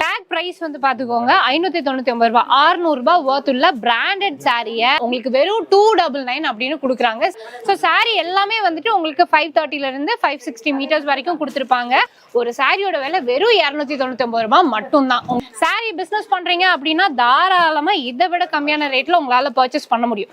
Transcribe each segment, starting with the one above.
Take price வந்து பாத்துக்கோங்க 599 ரூபாய் 600 ரூபாய் worth உள்ள பிராண்டட் சாரியை உங்களுக்கு வெறும் 299 அப்படின்னு கொடுக்குறாங்க. ஸோ சாரி எல்லாமே வந்துட்டு உங்களுக்கு 530ல இருந்து 560 மீட்டர்ஸ் வரைக்கும் கொடுத்துருப்பாங்க. ஒரு சாரியோட விலை வெறும் 299 ரூபாய் மட்டும்தான். சாரி பிசினஸ் பண்றீங்க அப்படின்னா தாராளமா இதை விட கம்மியான ரேட்ல உங்களால பர்ச்சேஸ் பண்ண முடியும்.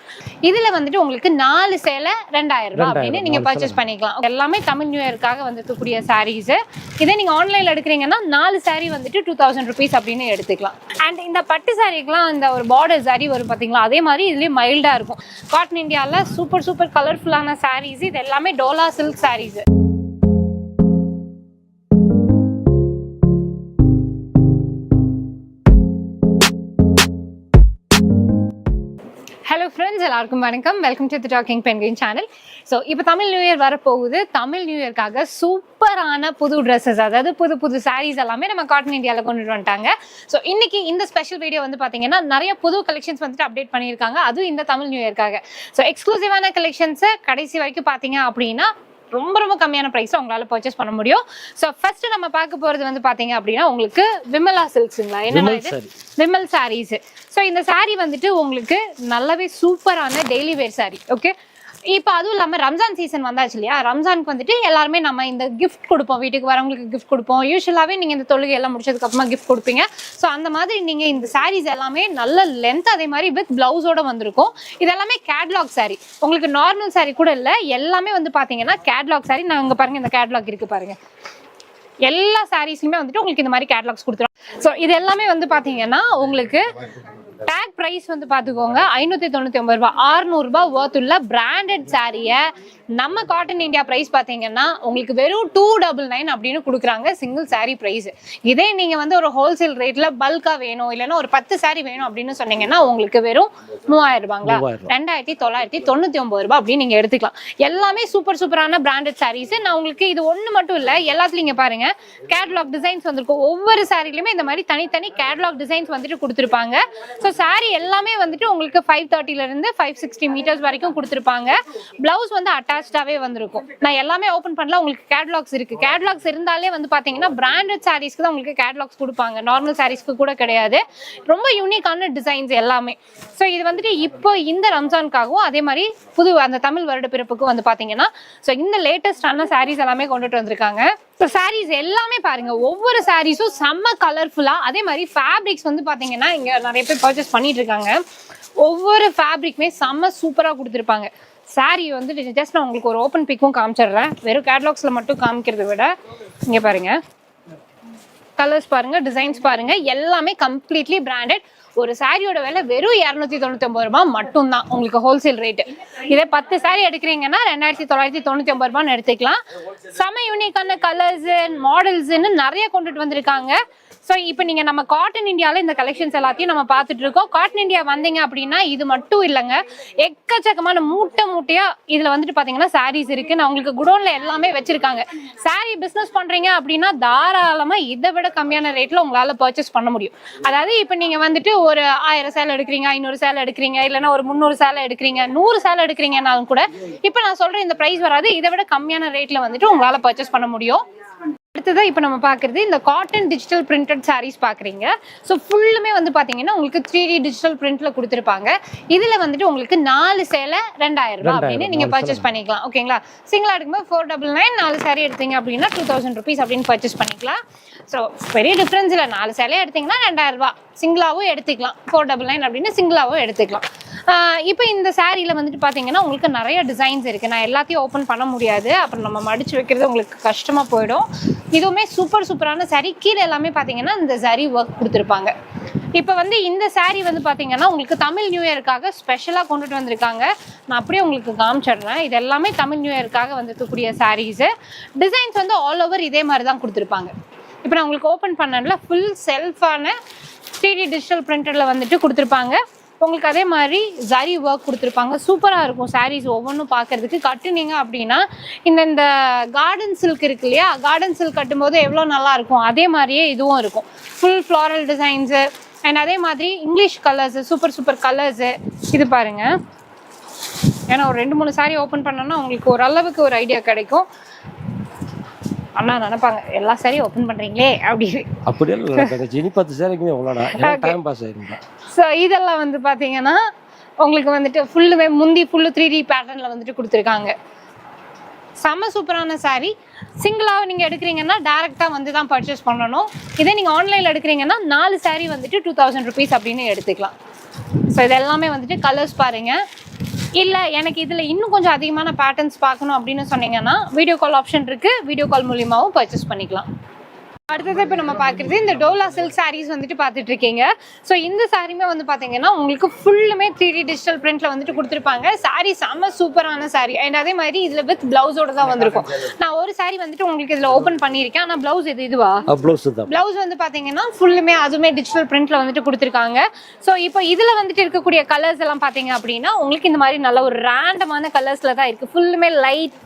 இதுல வந்துட்டு உங்களுக்கு 4 சேலை 2000 ரூபாய் அப்படின்னு நீங்க பர்ச்சேஸ் பண்ணிக்கலாம். எல்லாமே தமிழ் நியூ இயர்க்காக வந்துருக்கக்கூடிய சாரீஸ். இதே நீங்க ஆன்லைன்ல எடுக்கிறீங்கன்னா 4 சாரி வந்துட்டு 2000 rupees அப்படின்னு எடுத்துக்கலாம். அண்ட் இந்த பட்டு சாரிக்கெல்லாம் இந்த ஒரு பார்டர் சாரி வரும் பாத்தீங்களா, அதே மாதிரி இதுலயும் மைல்டா இருக்கும். காட்டன் இந்தியால சூப்பர் கலர்ஃபுல்லான சாரீஸ். இது எல்லாமே Dola silk sarees. Hello friends, எல்லாருக்கும் வணக்கம். Welcome to the talking penguin channel. So இப்போ தமிழ் நியூ இயர் வரப்போகுது. தமிழ் நியூ இயர்க்காக சூப்பரான புது ட்ரெஸ்ஸஸ், அதாவது புது சாரீஸ் எல்லாமே நம்ம காட்டன் இந்தியாவில் கொண்டுட்டு வந்துட்டாங்க. ஸோ இன்னைக்கு இந்த ஸ்பெஷல் வீடியோ வந்து பார்த்தீங்கன்னா நிறைய புது கலெக்ஷன்ஸ் வந்துட்டு அப்டேட் பண்ணியிருக்காங்க, அதுவும் இந்த தமிழ் நியூ இயர்க்காக. ஸோ எக்ஸ்க்ளூசிவான கலெக்ஷன்ஸை கடைசி வரைக்கும் பார்த்தீங்க அப்படின்னா ரொம்ப கம்மியான ப்ரைஸில் உங்களால் பர்ச்சேஸ் பண்ண முடியும். ஸோ ஃபர்ஸ்ட் நம்ம பார்க்க போகிறது வந்து பார்த்தீங்க அப்படின்னா உங்களுக்கு விமலா சில்க்ஸுங்களா, என்னன்னா இது விமல் சாரீஸ். ஸோ இந்த சாரீ வந்துட்டு உங்களுக்கு நல்லாவே சூப்பரான டெய்லி வேர் சாரீ. ஓகே, இப்போ அதுவும் இல்லாமல் ரம்ஜான் சீசன் வந்தாச்சு இல்லையா, ரம்ஜானுக்கு வந்துட்டு எல்லாருமே நம்ம இந்த கிஃப்ட் கொடுப்போம், வீட்டுக்கு வரவங்களுக்கு கிஃப்ட் கொடுப்போம். யூஸ்வலாகவே நீங்கள் இந்த தொழுகை எல்லாம் முடிச்சதுக்கு அப்புறமா கிஃப்ட் கொடுப்பீங்க. ஸோ அந்த மாதிரி நீங்கள் இந்த சாரீஸ் எல்லாமே நல்ல லென்த், அதே மாதிரி வித் பிளவுஸோட வந்திருக்கும். இதெல்லாமே கேட்லாக் சாரீ, உங்களுக்கு நார்மல் சாரீ கூட இல்லை. எல்லாமே வந்து பார்த்தீங்கன்னா கேட்லாக் சாரீ. நான் இங்கே பாருங்க, இந்த கேட்லாக் இருக்கு பாருங்க. எல்லா சாரீஸ்லையுமே வந்துட்டு உங்களுக்கு இந்த மாதிரி கேட்லாக்ஸ் கொடுத்துரும். ஸோ இது எல்லாமே வந்து பார்த்தீங்கன்னா உங்களுக்கு டேக் பிரைஸ் வந்து பாத்துக்கோங்க 599 ரூபாய் 600 ரூபாய் worth உள்ள பிராண்டட் சாரியை நம்ம காட்டன் இந்தியா பிரைஸ் பாத்தீங்கன்னா உங்களுக்கு வெறும் 299 அப்படின்னு கொடுக்குறாங்க சிங்கிள் சாரி பிரைஸ். இதே நீங்க வந்து ஒரு ஹோல்சேல் ரேட்ல பல்கா வேணும், இல்லைன்னா ஒரு 10 சாரி வேணும் அப்படின்னு சொன்னீங்கன்னா உங்களுக்கு வெறும் 3000 ரூபாங்களா, 2999 ரூபாய் அப்படின்னு நீங்க எடுத்துக்கலாம். எல்லாமே சூப்பரான பிராண்டட் சாரீஸ். நான் உங்களுக்கு இது ஒண்ணு மட்டும் இல்ல, எல்லாத்துலயும் இங்க பாருங்க கேட்லாக் டிசைன்ஸ் வந்திருக்கும். ஒவ்வொரு சாரிலுமே இந்த மாதிரி தனித்தனி கேட்லாக் டிசைன்ஸ் வந்துட்டு கொடுத்துருப்பாங்க. ஸோ சாரி எல்லாமே வந்துட்டு உங்களுக்கு 530ல இருந்து 560 மீட்டர்ஸ் வரைக்கும் கொடுத்துருப்பாங்க. பிளவுஸ் வந்து அட்டாச்சாவே வந்திருக்கும். நான் எல்லாமே ஓபன் பண்ணல, உங்களுக்கு கேட்லாக்ஸ் இருக்கு. கேட்லாக்ஸ் இருந்தாலே வந்து பாத்தீங்கன்னா பிராண்டட் சாரீஸ்க்கு தான் உங்களுக்கு கேட்லாக்ஸ் கொடுப்பாங்க, நார்மல் சாரீஸ்க்கு கூட கிடையாது. ரொம்ப யூனிக்கான டிசைன்ஸ் எல்லாமே. ஸோ இது வந்துட்டு இப்போ இந்த ரம்ஜானுக்காகவும் அதே மாதிரி புது அந்த தமிழ் வருட பிறப்புக்கும் வந்து பாத்தீங்கன்னா ஸோ இந்த லேட்டஸ்டான சாரீஸ் எல்லாமே கொண்டுட்டு வந்திருக்காங்க. ஸோ சாரீஸ் எல்லாமே பாருங்க, ஒவ்வொரு சாரீஸும் செம்ம கலர்ஃபுல்லா. அதே மாதிரி ஃபேப்ரிக்ஸ் வந்து பாத்தீங்கன்னா இங்க நிறைய பேர் பர்ச்சேஸ் பண்ணிட்டு இருக்காங்க. ஒவ்வொரு ஃபேப்ரிக்குமே செம்ம சூப்பரா கொடுத்துருப்பாங்க. சாரீ வந்து ஜஸ்ட் நான் உங்களுக்கு ஒரு ஓப்பன் பிக்கும் காமிச்சிடுறேன். வெறும் கேட்லாக்ஸ்ல மட்டும் காமிக்கிறத விட இங்க பாருங்க, கலர்ஸ் பாருங்க, டிசைன்ஸ் பாருங்க, எல்லாமே கம்ப்ளீட்லி பிராண்டட். ஒரு சாரியோட விலை வெறும் 299 ரூபாய் மட்டும்தான் உங்களுக்கு ஹோல்சேல் ரேட்டு. இதே 10 சாரி எடுக்கிறீங்கன்னா 2999 ரூபான்னு எடுத்துக்கலாம். செம யூனிக்கான கலர்ஸ் மாடல்ஸ்ன்னு நிறைய கொண்டுட்டு வந்திருக்காங்க. ஸோ இப்போ நீங்கள் நம்ம காட்டன் இந்தியாவில் இந்த கலெக்ஷன்ஸ் எல்லாத்தையும் நம்ம பார்த்துட்டு இருக்கோம். காட்டன் இந்தியா வந்தீங்க அப்படின்னா இது மட்டும் இல்லைங்க, எக்கச்சக்கமான மூட்டையாக இதில் வந்துட்டு பார்த்தீங்கன்னா சாரீஸ் இருக்குது. நான் உங்களுக்கு குடோனில் எல்லாமே வச்சுருக்காங்க. சாரீ பிஸ்னஸ் பண்ணுறீங்க அப்படின்னா தாராளமாக இதை விட கம்மியான ரேட்டில் உங்களால் பர்ச்சேஸ் பண்ண முடியும். அதாவது இப்போ நீங்கள் வந்துட்டு ஒரு 1000 சேலை எடுக்கிறீங்க, 500 சேலை எடுக்கிறீங்க, இல்லைன்னா ஒரு 300 சேலை எடுக்கிறீங்க, 100 சேலை எடுக்கிறீங்கன்னாலும் கூட இப்போ நான் சொல்கிறேன் இந்த ப்ரைஸ் வராது. இதை விட கம்மியான ரேட்டில் வந்துட்டு உங்களால் பர்ச்சேஸ் பண்ண முடியும். அடுத்ததான் இப்போ நம்ம பார்க்குறது இந்த காட்டன் டிஜிட்டல் பிரிண்டட் சாரீஸ் பார்க்குறீங்க. ஸோ ஃபுல்லுமே வந்து பார்த்தீங்கன்னா உங்களுக்கு 3D டிஜிட்டல் பிரிண்ட்ல கொடுத்துருப்பாங்க. இதில் வந்துட்டு உங்களுக்கு 4 சேலை 2000 ரூபாய் அப்படின்னு நீங்கள் பர்ச்சேஸ் பண்ணிக்கலாம். ஓகேங்களா, சிங்கிளாக எடுக்கும்போது 499, 4 சாரி எடுத்தீங்க அப்படின்னா 2000 rupees அப்படின்னு பர்ச்சேஸ் பண்ணிக்கலாம். ஸோ பெரிய டிஃப்ரென்ஸ் இல்லை, 4 சேலையை எடுத்தீங்கன்னா 2000 ரூபாய், சிங்கிளாகவும் எடுத்துக்கலாம். 499 அப்படின்னு சிங்கிளாகவும் எடுத்துக்கலாம். இப்போ இந்த சாரியில் வந்துட்டு பார்த்தீங்கன்னா உங்களுக்கு நிறைய டிசைன்ஸ் இருக்குது. நான் எல்லாத்தையும் ஓப்பன் பண்ண முடியாது, அப்புறம் நம்ம மடித்து வைக்கிறது உங்களுக்கு கஷ்டமாக போயிடும். இதுவுமே சூப்பரான சாரீ. கீழே எல்லாமே பார்த்தீங்கன்னா இந்த சாரீ ஒர்க் கொடுத்துருப்பாங்க. இப்போ வந்து இந்த சாரீ வந்து பார்த்தீங்கன்னா உங்களுக்கு தமிழ் நியூ இயர்க்காக ஸ்பெஷலாக கொண்டுட்டு வந்திருக்காங்க. நான் அப்படியே உங்களுக்கு காமிச்சிடுறேன். இது எல்லாமே தமிழ் நியூ இயர்க்காக வந்துருக்கக்கூடிய சாரீஸு. டிசைன்ஸ் வந்து ஆல் ஓவர் இதே மாதிரி தான் கொடுத்துருப்பாங்க. இப்போ நான் உங்களுக்கு ஓப்பன் பண்ணல, ஃபுல் செல்ஃபான 3D டிஜிட்டல் பிரிண்டரில் வந்துட்டு கொடுத்துருப்பாங்க. உங்களுக்கு அதே மாதிரி ஜரி ஒர்க் கொடுத்துருப்பாங்க. சூப்பராக இருக்கும் சாரீஸ் ஒவ்வொன்றும் பார்க்கறதுக்கு. கட்டுனீங்க அப்படின்னா இந்த கார்டன் சில்க் இருக்கு இல்லையா, கார்டன் சில்க் கட்டும்போது எவ்வளோ நல்லா இருக்கும் அதே மாதிரியே இதுவும் இருக்கும். ஃபுல் ஃப்ளாரல் டிசைன்ஸு அண்ட் அதே மாதிரி இங்கிலீஷ் கலர்ஸு, சூப்பர் கலர்ஸு. இது பாருங்க, ஏன்னா ஒரு 2-3 சாரி ஓப்பன் பண்ணோன்னா உங்களுக்கு ஓரளவுக்கு ஒரு ஐடியா கிடைக்கும். அண்ணா நினைப்பாங்க எல்லா சாரியும் ஓப்பன் பண்றீங்களே அப்படின்னு. அப்படியே இல்லை ஜெனி 10 சாரிக்குமே எவ்வளோடா டைம் பாஸ் ஆயிருந்தா. ஸோ இதெல்லாம் வந்து பார்த்தீங்கன்னா உங்களுக்கு வந்துட்டு ஃபுல்லுமே முந்தி ஃபுல்லு 3D பேட்டர்னில் வந்துட்டு கொடுத்துருக்காங்க. செம்ம சூப்பரான சாரீ. சிங்கிளாக நீங்கள் எடுக்கிறீங்கன்னா டேரெக்டாக வந்து தான் பர்ச்சேஸ் பண்ணணும். இதே நீங்கள் ஆன்லைனில் எடுக்கிறீங்கன்னா 4 சாரீ வந்துட்டு 2000 rupees அப்படின்னு எடுத்துக்கலாம். ஸோ இது எல்லாமே வந்துட்டு கலர்ஸ் பாருங்கள். இல்லை எனக்கு இதில் இன்னும் கொஞ்சம் அதிகமான பேட்டர்ன்ஸ் பார்க்கணும் அப்படின்னு சொன்னீங்கன்னா வீடியோ கால் ஆப்ஷன் இருக்குது. வீடியோ கால் மூலியமாகவும் பர்ச்சேஸ் பண்ணிக்கலாம். அடுத்தது இப்போ நம்ம பார்க்குறது இந்த டோலா சில்க் சாரீஸ் வந்துட்டு பார்த்துட்டு இருக்கீங்க. ஸோ இந்த சாரீமே வந்து பார்த்தீங்கன்னா உங்களுக்கு ஃபுல்லுமே 3D டிஜிட்டல் பிரிண்ட்ல வந்துட்டு கொடுத்துருப்பாங்க. சாரீ செம்ம சூப்பரான சாரீ. அண்ட் அதே மாதிரி இதில் வித் பிளவுஸோட தான் வந்திருக்கும். நான் ஒரு சாரீ வந்துட்டு உங்களுக்கு இதில் ஓப்பன் பண்ணியிருக்கேன். ஆனால் பிளவுஸ் இதுவா பிளவுஸ் வந்து பார்த்தீங்கன்னா ஃபுல்லுமே அதுவுமே டிஜிட்டல் பிரிண்ட்ல வந்துட்டு கொடுத்துருக்காங்க. ஸோ இப்போ இதில் வந்துட்டு இருக்கக்கூடிய கலர்ஸ் எல்லாம் பார்த்தீங்க அப்படின்னா உங்களுக்கு இந்த மாதிரி நல்ல ஒரு ரேண்டமான கலர்ஸில் தான் இருக்குது. ஃபுல்லுமே லைட்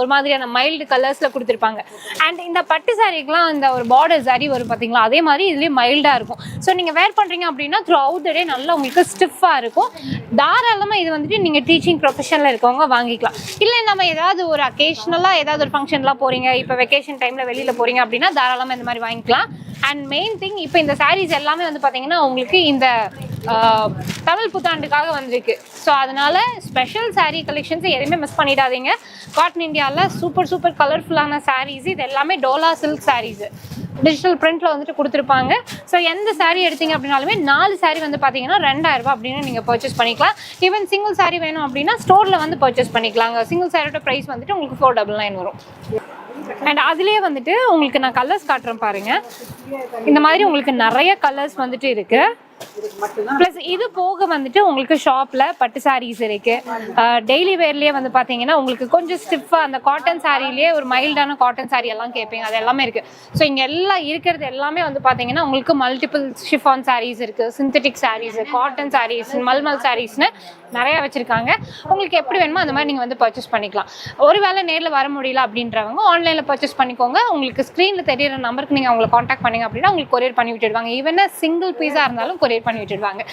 ஒரு மாதிரியான மைல்டு கலர்ஸில் கொடுத்துருப்பாங்க. அண்ட் இந்த பட்டு சாரீக்கெலாம் இந்த ஒரு பார்டர் சாரி வரும் பார்த்தீங்களா, அதே மாதிரி இதுலேயே மைல்டாக இருக்கும். ஸோ நீங்கள் வேர் பண்ணுறீங்க அப்படின்னா த்ரூ அவுட் த டே நல்லா உங்களுக்கு ஸ்டிஃபாக இருக்கும். தாராளமாக இது வந்துட்டு நீங்கள் டீச்சிங் ப்ரொஃபஷனில் இருக்கவங்க வாங்கிக்கலாம். இல்லை நம்ம ஏதாவது ஒரு அக்கேஷனலாக ஏதாவது ஒரு ஃபங்க்ஷன்லாம் போகிறீங்க, இப்போ வெக்கேஷன் டைமில் வெளியில் போகிறீங்க அப்படின்னா தாராளமாக இந்த மாதிரி வாங்கிக்கலாம். அண்ட் மெயின் திங் இப்போ இந்த சாரீஸ் எல்லாமே வந்து பார்த்தீங்கன்னா உங்களுக்கு இந்த தமிழ் புத்தாண்டுக்காக வந்திருக்கு. ஸோ அதனால ஸ்பெஷல் சாரீ கலெக்ஷன்ஸ் எதுவுமே மிஸ் பண்ணிடாதீங்க. காட்டன் இந்தியாவில் சூப்பர் கலர்ஃபுல்லான சாரீஸ் இது எல்லாமே டோலா சில்க் சாரீஸ் டிஜிட்டல் பிரிண்ட்ல வந்துட்டு கொடுத்துருப்பாங்க. ஸோ எந்த சாரீ எடுத்தீங்க அப்படின்னாலுமே 4 சாரீ வந்து பார்த்தீங்கன்னா 2000 ரூபாய் அப்படின்னு நீங்கள் பர்ச்சேஸ் பண்ணிக்கலாம். ஈவன் சிங்கிள் சாரீ வேணும் அப்படின்னா ஸ்டோரில் வந்து பர்ச்சேஸ் பண்ணிக்கலாங்க. சிங்கிள் சாரியோட ப்ரைஸ் வந்துட்டு உங்களுக்கு 499 வரும். அண்ட் அதுலேயே வந்துட்டு உங்களுக்கு நான் கலர்ஸ் காட்டுறேன் பாருங்க. இந்த மாதிரி உங்களுக்கு நிறைய கலர்ஸ் வந்துட்டு இருக்கு. ப்ளஸ் இது போக வந்துட்டு உங்களுக்கு ஷாப்பில் பட்டு சாரீஸ் இருக்குது. டெய்லி வேர்லேயே வந்து பார்த்தீங்கன்னா உங்களுக்கு கொஞ்சம் ஸ்டிஃபாக அந்த காட்டன் சாரீலேயே ஒரு மைல்டான காட்டன் சாரீ எல்லாம் கேட்பீங்க, அது எல்லாமே இருக்குது. ஸோ இங்கே எல்லாம் இருக்கிறது எல்லாமே வந்து பார்த்தீங்கன்னா உங்களுக்கு மல்டிபிள் ஷிஃபான் சாரீஸ் இருக்குது, சிந்தட்டிக் சாரீஸ், காட்டன் சாரீஸ், மல்மல் சாரீஸ்னு நிறையா வச்சுருக்காங்க. உங்களுக்கு எப்படி வேணுமோ அந்த மாதிரி நீங்கள் வந்து பர்ச்சேஸ் பண்ணிக்கலாம். ஒருவேளை நேரில் வர முடியல அப்படின்றவங்க ஆன்லைனில் பர்ச்சேஸ் பண்ணிக்கோங்க. உங்களுக்கு ஸ்க்ரீனில் தெரியிற நம்பருக்கு நீங்கள் அவங்களை காண்டாக்ட் பண்ணிங்க அப்படின்னா உங்களுக்கு கொரியர் பண்ணி விட்டுடுவாங்க. ஈவன் சிங்கிள் பீஸாக இருந்தாலும் கொரியர் பண்ணி விட்டுடுவாங்க.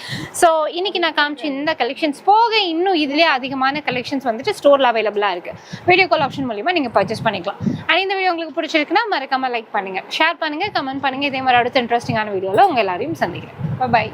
ஸோ இன்னைக்கு நான் காமிச்சு இந்த கலெக்ஷன்ஸ் போக இன்னும் இதுலேயே அதிகமான கலெக்ஷன்ஸ் வந்துட்டு ஸ்டோரில் அவைலபிளாக இருக்குது. வீடியோ கால் ஆப்ஷன் மூலிமா நீங்கள் பர்ச்சேஸ் பண்ணிக்கலாம். அண்ட் இந்த வீடியோ உங்களுக்கு பிடிச்சிருக்குன்னா மறக்காமல் லைக் பண்ணுங்கள், ஷேர் பண்ணுங்கள், கமெண்ட் பண்ணுங்கள். இதே மாதிரி அடுத்த இன்ட்ரெஸ்டிங்கான வீடியோவில் உங்கள் எல்லாரையும் சந்திக்கிறேன். பாய்.